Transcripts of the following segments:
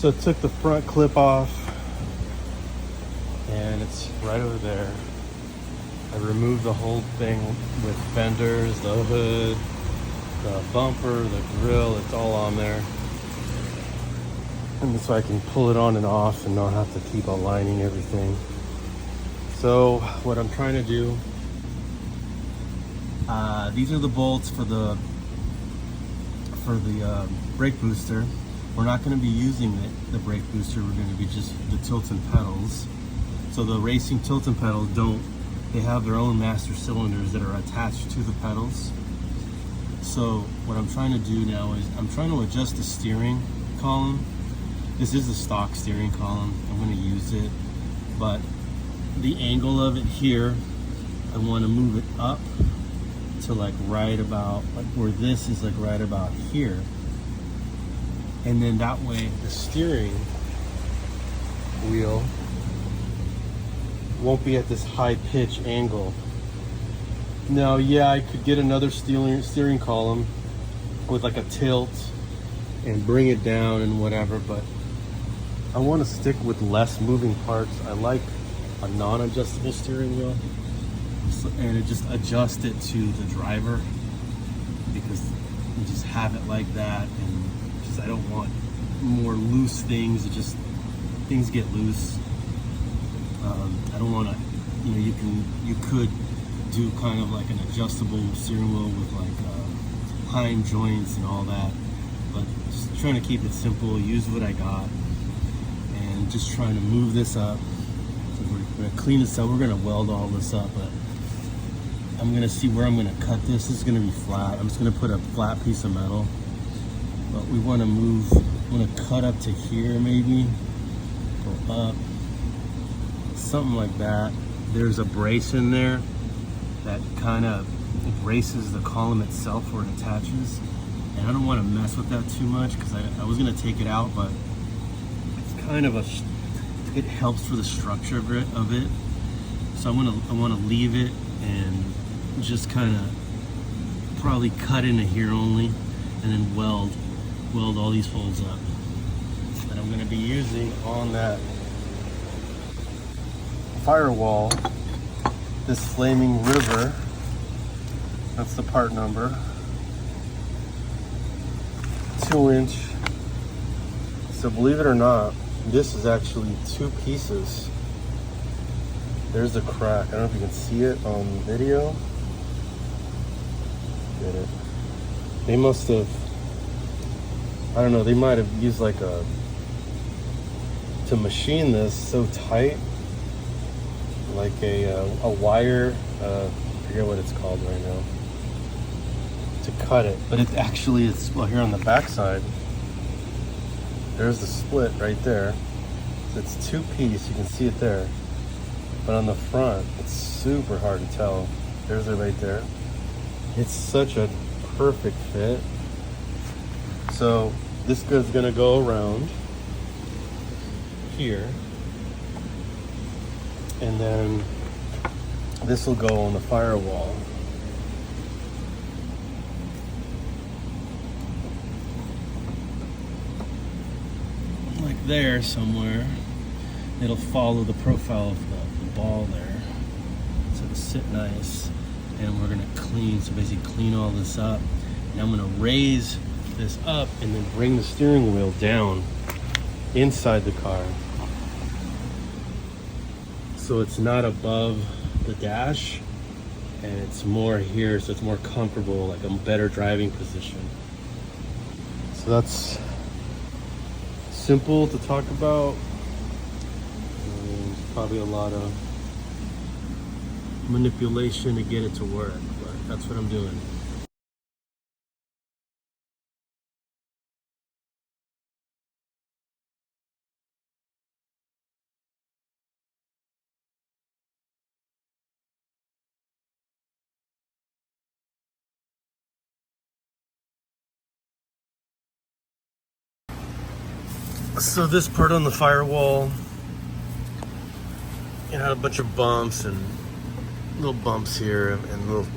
So I took the front clip off and it's right over there. I removed the whole thing with fenders, the hood, the bumper, the grill, it's all on there. And so I can pull it on and off and not have to keep aligning everything. So what I'm trying to do, these are the bolts for the brake booster. We're not going to be using the brake booster. We're going to be just the tilt and pedals. So the racing tilt and pedals they have their own master cylinders that are attached to the pedals. So what I'm trying to do now is I'm trying to adjust the steering column. This is the stock steering column. I'm going to use it, but the angle of it here, I want to move it up to like right about like where this is, like right about here. And then that way the steering wheel won't be at this high pitch angle. Now, yeah, I could get another steering column with like a tilt and bring it down and whatever, but I want to stick with less moving parts. I like a non-adjustable steering wheel, and it just adjust it to the driver, because you just have it like that, and just I don't want more loose things. It just things get loose. I don't want to, you could do kind of like an adjustable steering wheel with like pine joints and all that, but just trying to keep it simple, use what I got, and just trying to move this up. So we're going to clean this up. We're going to weld all this up, but I'm going to see where I'm going to cut this. This is going to be flat. I'm just going to put a flat piece of metal, but we want to move, I want to cut up to here maybe, go up, something like that. There's a brace in there that kind of braces the column itself where it attaches, and I don't want to mess with that too much because I was going to take it out, but it's kind of it helps for the structure of it. So I want to leave it and just kind of probably cut into here only, and then weld all these holes up that I'm going to be using on that firewall. This Flaming River, that's the part number, 2-inch. So believe it or not, this is actually 2 pieces. There's a crack. I don't know if you can see it on video. Get it? They must have, I don't know, they might have used like to machine this so tight, like a wire, I forget what it's called right now, to cut it. But it actually is, well, here on the back side, there's the split right there. So it's 2-piece, you can see it there. But on the front, it's super hard to tell. There's it right there. It's such a perfect fit. So this is gonna go around here, and then this will go on the firewall. Like there somewhere. It'll follow the profile of the ball there. So it'll sit nice. And we're gonna clean, so basically clean all this up. And I'm gonna raise this up and then bring the steering wheel down inside the car, so it's not above the dash and it's more here, so it's more comfortable, like a better driving position. So that's simple to talk about. There's probably a lot of manipulation to get it to work, but that's what I'm doing. So this part on the firewall, it had a bunch of bumps and little bumps here and little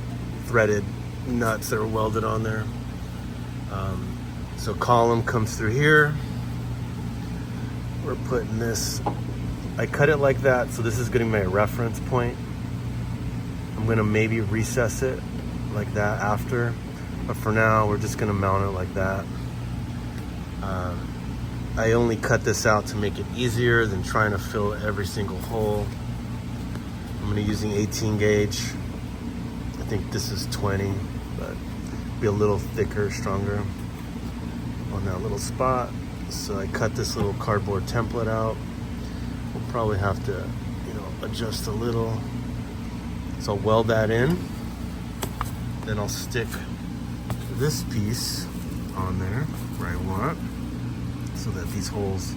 threaded nuts that are welded on there. So column comes through here, we're putting this, I cut it like that, so this is getting my reference point. I'm gonna maybe recess it like that after, but for now we're just gonna mount it like that. I only cut this out to make it easier than trying to fill every single hole. I'm gonna using 18 gauge. I think this is 20, but be a little thicker, stronger on that little spot. So I cut this little cardboard template out. We'll probably have to, adjust a little. So I'll weld that in. Then I'll stick this piece on there where I want, so that these holes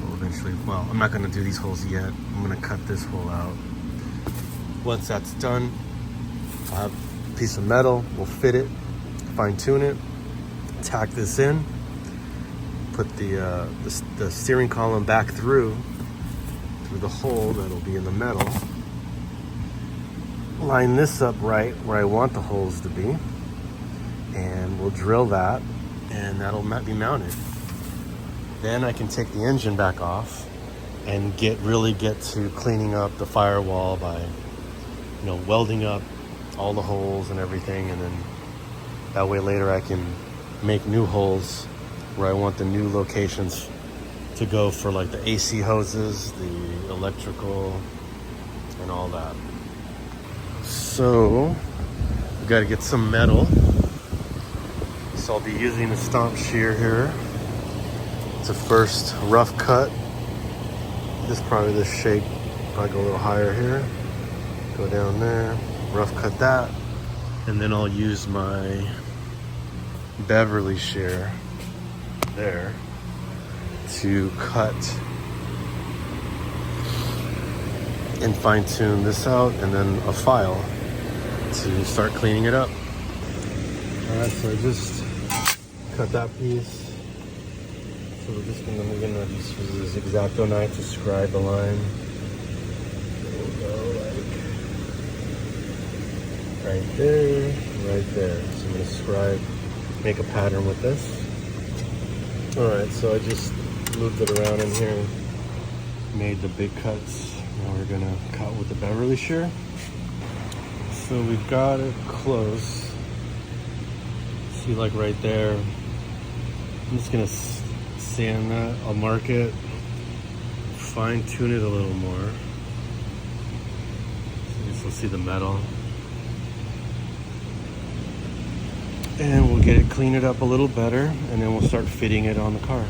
will eventually, well, I'm not gonna do these holes yet. I'm gonna cut this hole out. Once that's done, I'll have a piece of metal, we'll fit it, fine tune it, tack this in, put the steering column back through the hole that'll be in the metal. Line this up right where I want the holes to be, and we'll drill that, and that'll be mounted. Then I can take the engine back off and really get to cleaning up the firewall by, welding up all the holes and everything, and then that way later I can make new holes where I want the new locations to go for, like the AC hoses, the electrical, and all that. So we got to get some metal. So I'll be using a stomp shear here. It's a first rough cut. Probably this shape. Probably go a little higher here. Go down there. Rough cut that. And then I'll use my Beverly shear there to cut and fine tune this out, and then a file to start cleaning it up. Alright, so I just cut that piece. So we're gonna just use this X-Acto knife to scribe the line. We'll go like right there, right there. So I'm gonna scribe, make a pattern with this. Alright, so I just moved it around in here, made the big cuts. Now we're gonna cut with the Beverly shear. So we've got it close. See, like right there. I'm just gonna sand that. I'll mark it, fine tune it a little more. So you can see the metal. And we'll get it, clean it up a little better, and then we'll start fitting it on the car.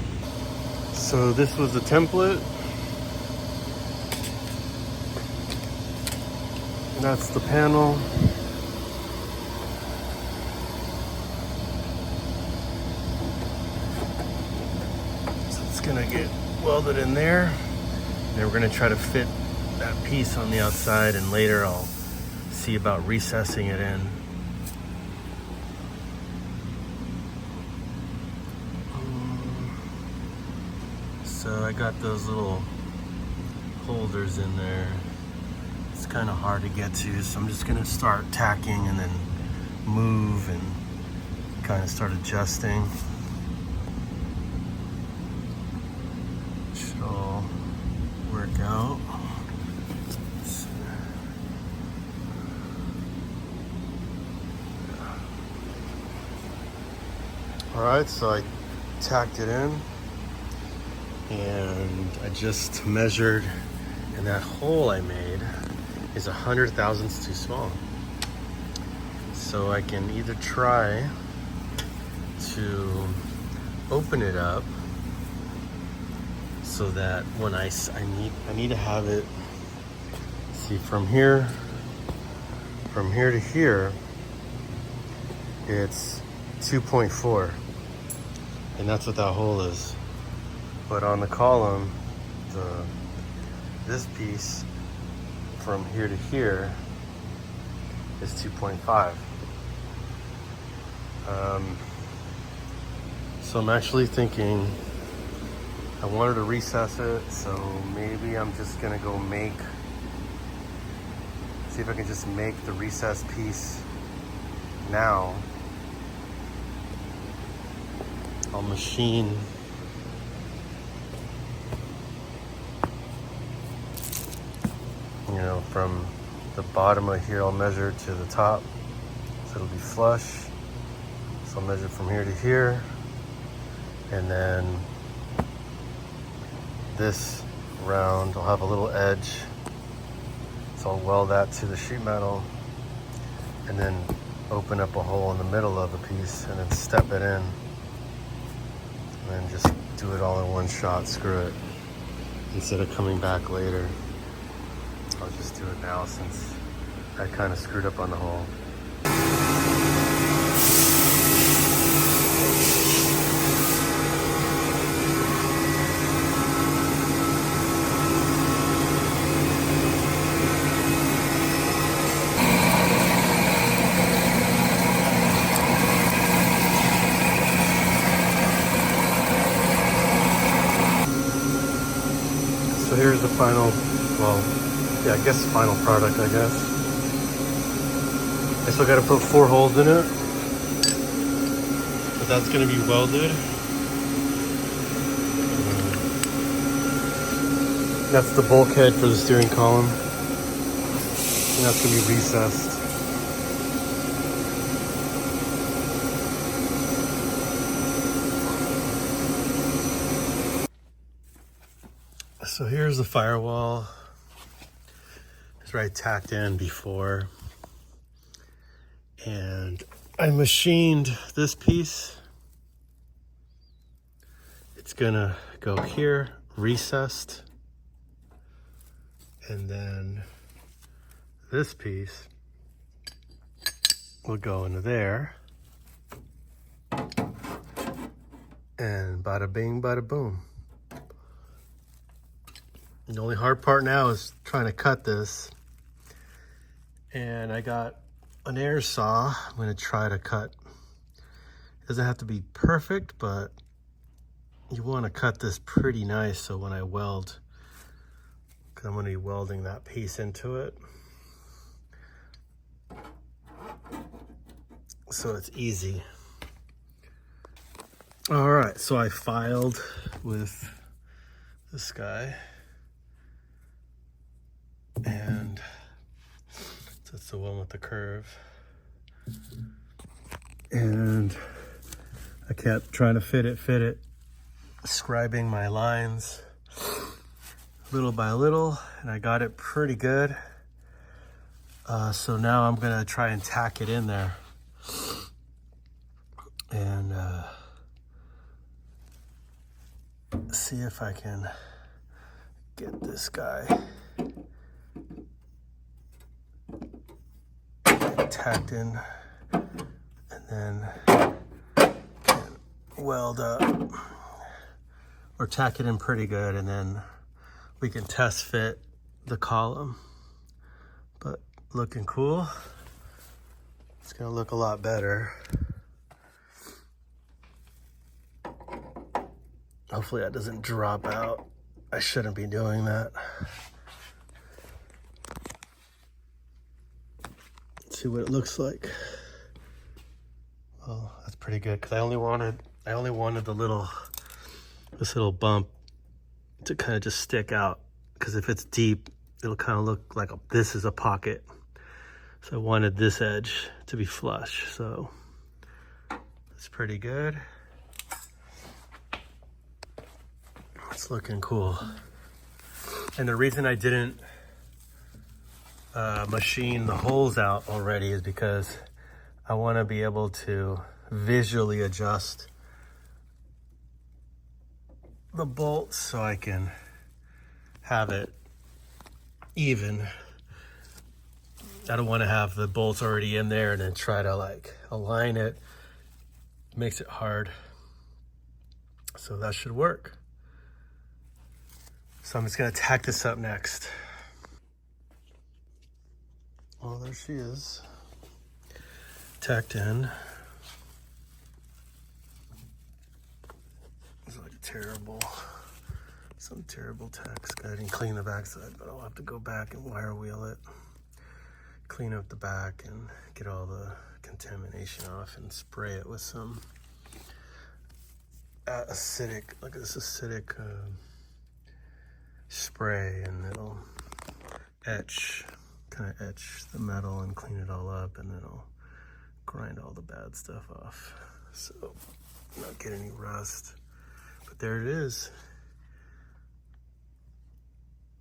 So this was the template. That's the panel. So it's gonna get welded in there. And then we're gonna try to fit that piece on the outside, and later I'll see about recessing it in. So I got those little holders in there. It's kind of hard to get to, so I'm just gonna start tacking and then move and kind of start adjusting. Should all work out. All right, so I tacked it in, and I just measured, and that hole I made is 100 thousandths too small. So I can either try to open it up so that when I need to have it, see, from here to here, it's 2.4, and that's what that hole is. But on the column, this piece from here to here is 2.5. So I'm actually thinking I wanted to recess it, so maybe I'm just gonna go see if I can just make the recess piece now. I'll machine you know, from the bottom of here, I'll measure to the top. So it'll be flush. So I'll measure from here to here. And then this round, I'll have a little edge. So I'll weld that to the sheet metal and then open up a hole in the middle of the piece and then step it in. And then just do it all in one shot, screw it. Instead of coming back later, I'll just do it now since I kind of screwed up on the hole. So here's the final, well, yeah, I guess final product, I guess. I still got to put 4 holes in it, but that's going to be welded. That's the bulkhead for the steering column, and that's going to be recessed. So here's the firewall. It's right tacked in before. And I machined this piece. It's gonna go here, recessed. And then this piece will go into there. And bada bing, bada boom. The only hard part now is trying to cut this. And I got an air saw. I'm gonna try to cut. It doesn't have to be perfect, but you wanna cut this pretty nice so when I weld, because I'm gonna be welding that piece into it. So it's easy. All right, so I filed with this guy. And that's the one with the curve. And I kept trying to fit it, scribing my lines little by little, and I got it pretty good. So now I'm gonna try and tack it in there. And see if I can get this guy tacked in, and then can weld up or tack it in pretty good, and then we can test fit the column. But looking cool. It's gonna look a lot better. Hopefully that doesn't drop out. I shouldn't be doing that. Let's see what it looks like. Well, that's pretty good because I only wanted this little bump to kind of just stick out, because if it's deep, it'll kind of look like this is a pocket. So I wanted this edge to be flush. So it's pretty good. It's looking cool. And the reason I didn't machine the holes out already is because I want to be able to visually adjust the bolts so I can have it even. I don't want to have the bolts already in there and then try to like align it. It makes it hard. So that should work. So I'm just gonna tack this up next. Well, there she is, tacked in. It's like some terrible text. I didn't clean the backside, but I'll have to go back and wire wheel it, clean up the back and get all the contamination off and spray it with some acidic, like this acidic spray, and it'll kind of etch the metal and clean it all up, and then I'll grind all the bad stuff off. So not get any rust. But there it is.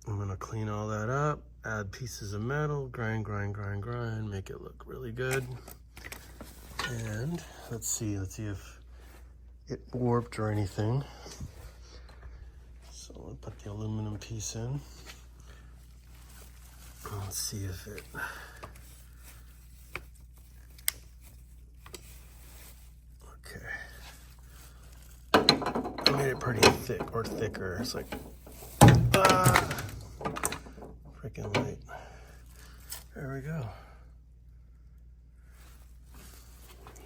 I'm gonna clean all that up, add pieces of metal, grind, make it look really good. And let's see if it warped or anything. So I'll put the aluminum piece in. Let's see if it, okay. I made it pretty thick, or thicker. It's like, freaking light. There we go.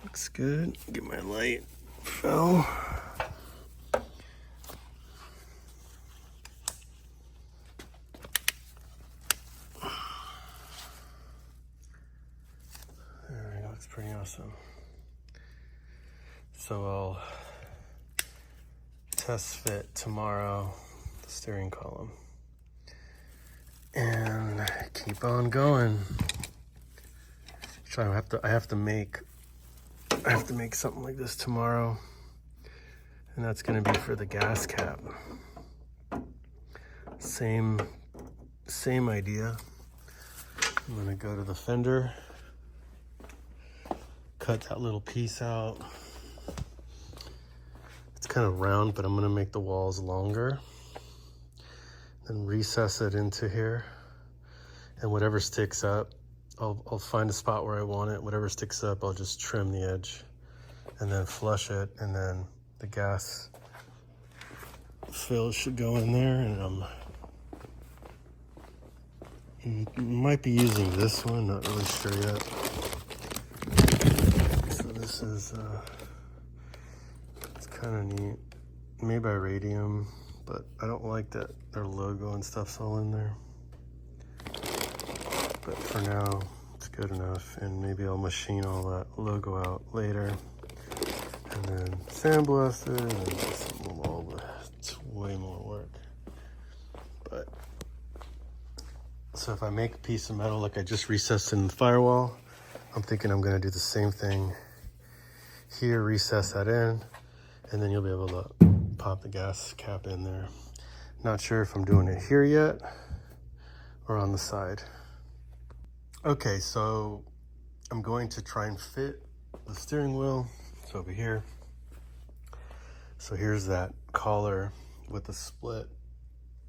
Looks good. Get my light. Fell. There we go. Looks pretty awesome. So I'll test fit tomorrow the steering column and keep on going. So I have to make something like this tomorrow, and that's going to be for the gas cap. Same idea. I'm going to go to the fender, cut that little piece out. It's kind of round, but I'm going to make the walls longer, then recess it into here, and whatever sticks up, I'll find a spot where I want it. Whatever sticks up, I'll just trim the edge and then flush it, and then the gas fill should go in there. And might be using this one, not really sure yet. So this is it's kind of neat, made by Radium, but I don't like that their logo and stuff's all in there. But for now, it's good enough, and maybe I'll machine all that logo out later, and then sandblast it, and just it's way more work. But so if I make a piece of metal like I just recessed in the firewall, I'm thinking I'm gonna do the same thing here, recess that in, and then you'll be able to pop the gas cap in there. Not sure if I'm doing it here yet or on the side. Okay, so I'm going to try and fit the steering wheel. It's over here. So here's that collar with the split.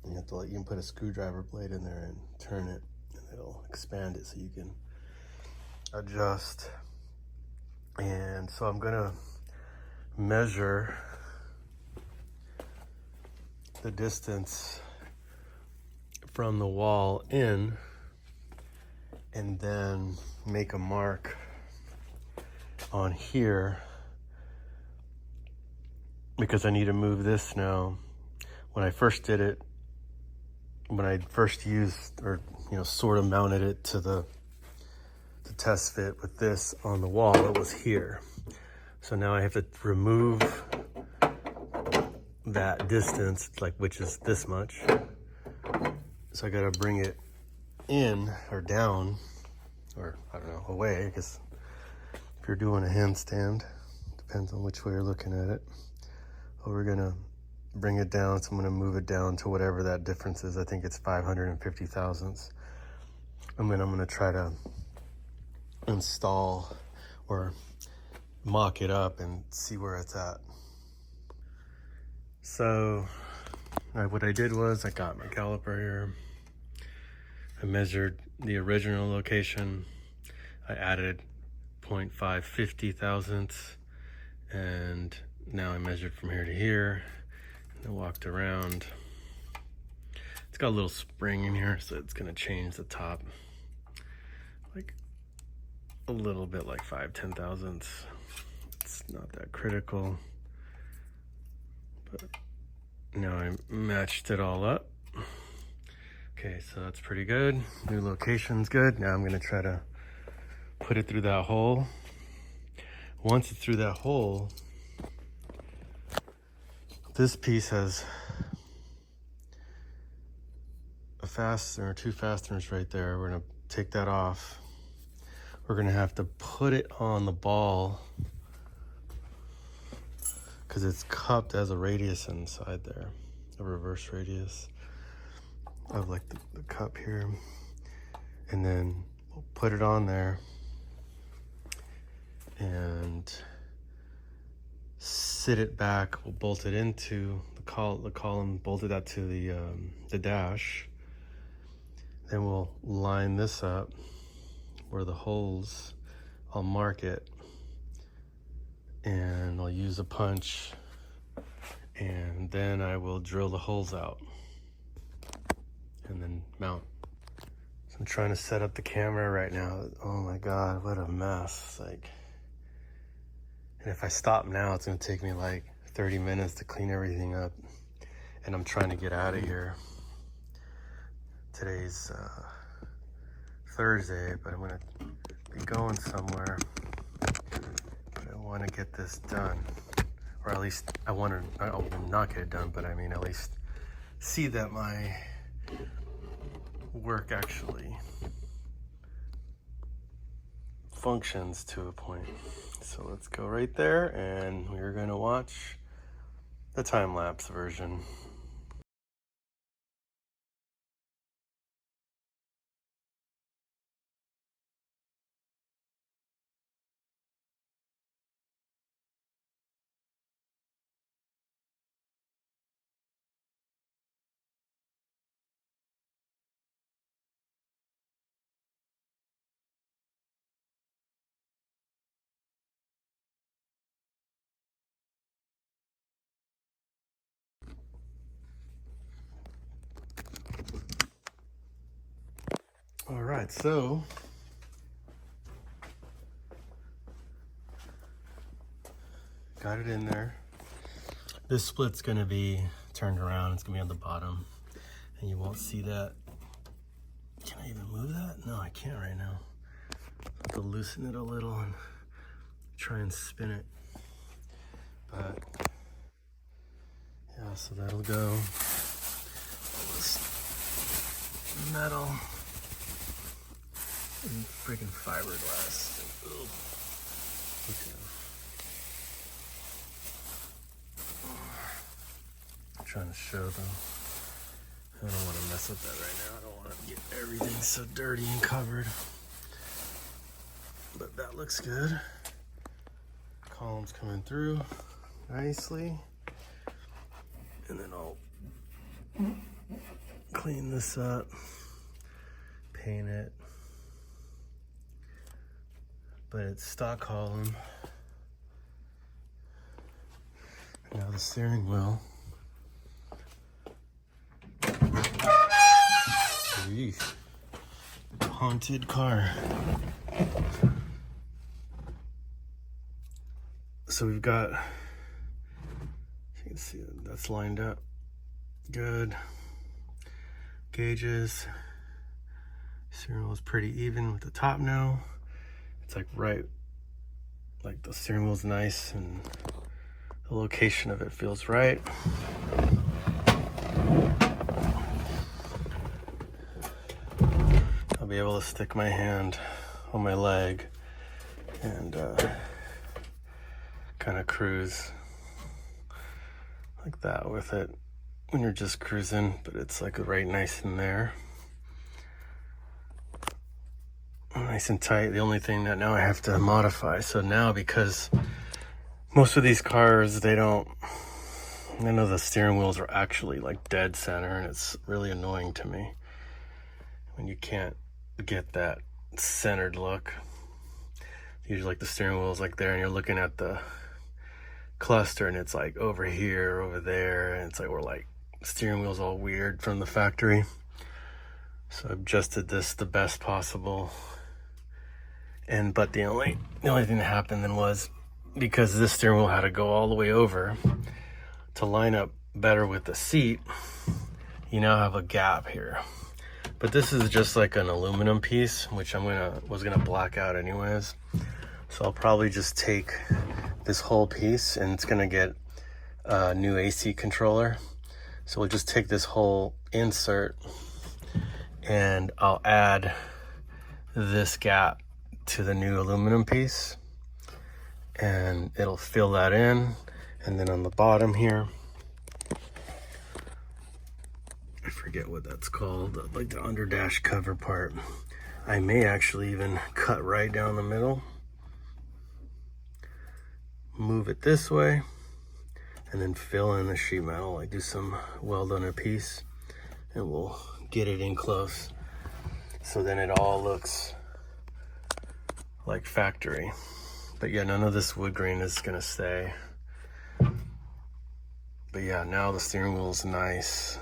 You can put a screwdriver blade in there and turn it, and it'll expand it so you can adjust. And so I'm gonna measure the distance from the wall in, and then make a mark on here, because I need to move this now. When I first did it, when I first used, or sort of mounted it to the test fit with this on the wall, it was here. So now I have to remove that distance, which is this much. So I gotta bring it in or down, or I don't know, away, because if you're doing a handstand, depends on which way you're looking at it. But we're gonna bring it down, so I'm gonna move it down to whatever that difference is. I think it's 550 thousandths. And then I'm gonna try to install or mock it up and see where it's at. So what I did was I got my caliper here. I measured the original location. I added 0.550 thousandths, and now I measured from here to here, and I walked around. It's got a little spring in here, so it's gonna change the top like a little bit, like 5-10 thousandths. It's not that critical, but now I matched it all up. Okay, so that's pretty good. New location's good. Now I'm gonna try to put it through that hole. Once it's through that hole, this piece has fastener, two fasteners right there. We're gonna take that off. We're gonna have to put it on the ball because it's cupped as a radius inside there, a reverse radius of like the cup here. And then we'll put it on there and sit it back. We'll bolt it into the column, bolted that to the dash. Then we'll line this up where the holes, I'll mark it, and I'll use a punch, and then I will drill the holes out and then mount. So I'm trying to set up the camera right now. Oh my God, what a mess. Like, and if I stop now, it's gonna take me like 30 minutes to clean everything up. And I'm trying to get out of here. Today's Thursday, but I'm gonna be going somewhere. But I wanna get this done. Or at least I will not get it done, but I mean, at least see that my work actually functions to a point. So let's go right there, and we're gonna watch the time-lapse version. All right, so got it in there. This split's gonna be turned around. It's gonna be on the bottom, and you won't see that. Can I even move that? No, I can't right now. I have to loosen it a little and try and spin it. But yeah, so that'll go. All this metal and freaking fiberglass. Okay. I'm trying to show them. I don't want to mess with that right now. I don't want to get everything so dirty and covered. But that looks good. Columns coming through nicely. And then I'll clean this up, paint it. But it's stock column. And now the steering wheel. Eesh. Haunted car. So we've got, you can see that's lined up good. Gauges. Steering wheel is pretty even with the top now. It's like right, like the steering wheel's nice and the location of it feels right. I'll be able to stick my hand on my leg and kind of cruise like that with it when you're just cruising, but it's like right nice in there. Nice and tight. The only thing that now I have to modify. So now, because most of these cars, I know the steering wheels are actually like dead center, and it's really annoying to me when you can't get that centered look. Usually like the steering wheel's like there and you're looking at the cluster and it's like over here, over there, and it's like we're like steering wheel's all weird from the factory. So I've adjusted this the best possible. But the only thing that happened then was, because this steering wheel had to go all the way over to line up better with the seat, you now have a gap here. But this is just like an aluminum piece, which was gonna black out anyways. So I'll probably just take this whole piece, and it's gonna get a new AC controller. So we'll just take this whole insert and I'll add this gap to the new aluminum piece, and it'll fill that in. And then on the bottom here, I forget what that's called, like the under dash cover part, I may actually even cut right down the middle, move it this way, and then fill in the sheet metal, like do some weld on a piece, and we'll get it in close. So then it all looks like factory. But yeah, none of this wood grain is gonna stay. But yeah, now the steering wheel is nice.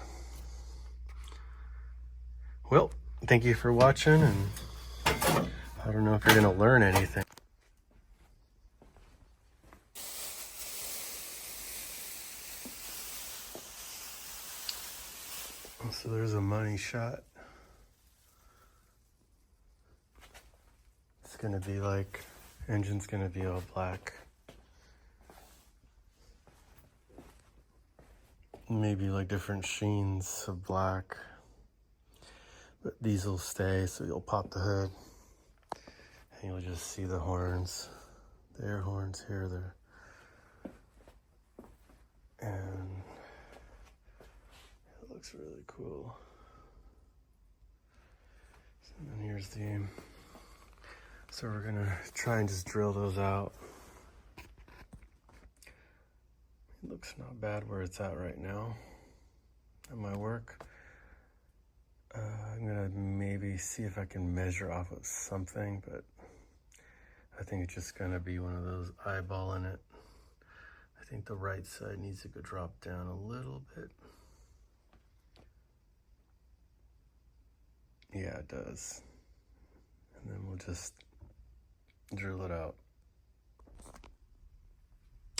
Well, thank you for watching, and I don't know if you're gonna learn anything. So there's a money shot. It's gonna be like, engine's gonna be all black. Maybe like different sheens of black. But these will stay, so you'll pop the hood and you'll just see the horns. The air horns here, there. And it looks really cool. And then here's the, so we're gonna try and just drill those out. It looks not bad where it's at right now at my work. I'm gonna maybe see if I can measure off of something, but I think it's just gonna be one of those eyeballing it. I think the right side needs to go drop down a little bit. Yeah, it does. And then we'll just drill it out.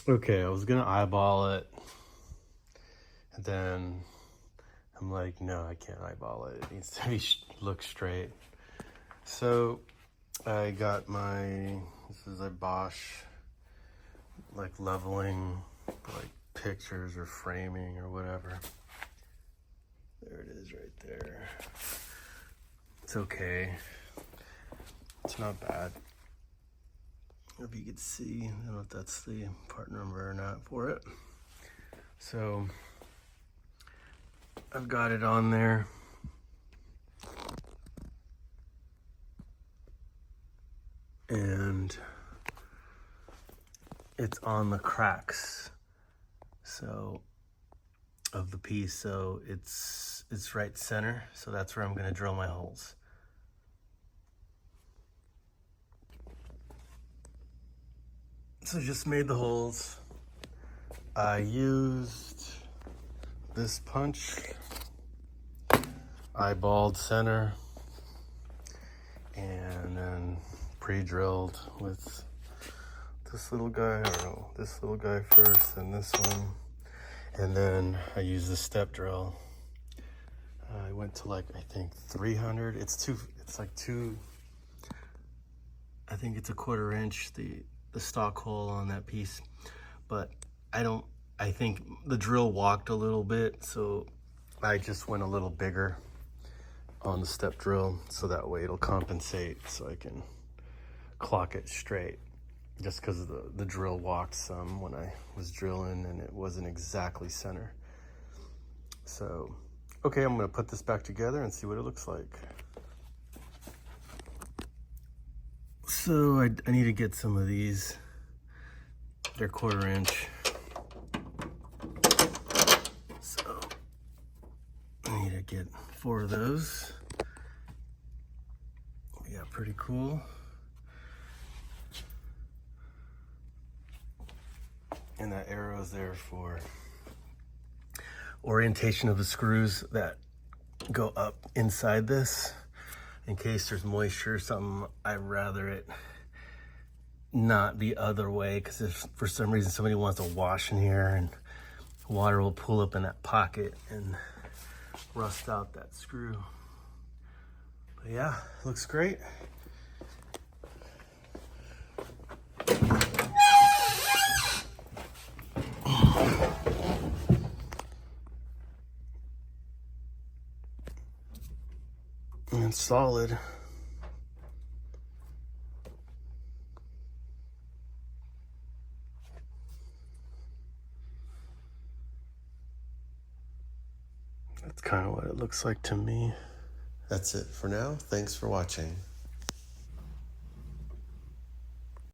Okay, I was gonna eyeball it, and then I'm like, no, I can't eyeball it. It needs to be look straight. So I got this is a Bosch, like leveling, like pictures or framing or whatever. There it is right there. It's okay. It's not bad. If you could see, I don't know if that's the part number or not for it. So I've got it on there. And it's on the cracks, so, of the piece. So it's right center. So that's where I'm gonna drill my holes. So just made the holes. I used this punch, eyeballed center, and then pre-drilled with this little guy, or this little guy first, and this one. And then I used the step drill. I went to like, I think 300. It's like two, I think it's a 1/4 inch, the stock hole on that piece. But I think the drill walked a little bit, so I just went a little bigger on the step drill, so that way it'll compensate, so I can clock it straight. Just because the drill walked some when I was drilling, and it wasn't exactly center. So, okay, I'm gonna put this back together and see what it looks like. So I need to get some of these. They're 1/4 inch. So I need to get 4 of those. Yeah, pretty cool. And that arrow is there for orientation of the screws that go up inside this. In case there's moisture or something, I'd rather it not the other way, because if for some reason somebody wants to wash in here, and water will pull up in that pocket and rust out that screw. But yeah, looks great. and solid. That's kind of what it looks like to me. That's it for now. Thanks for watching.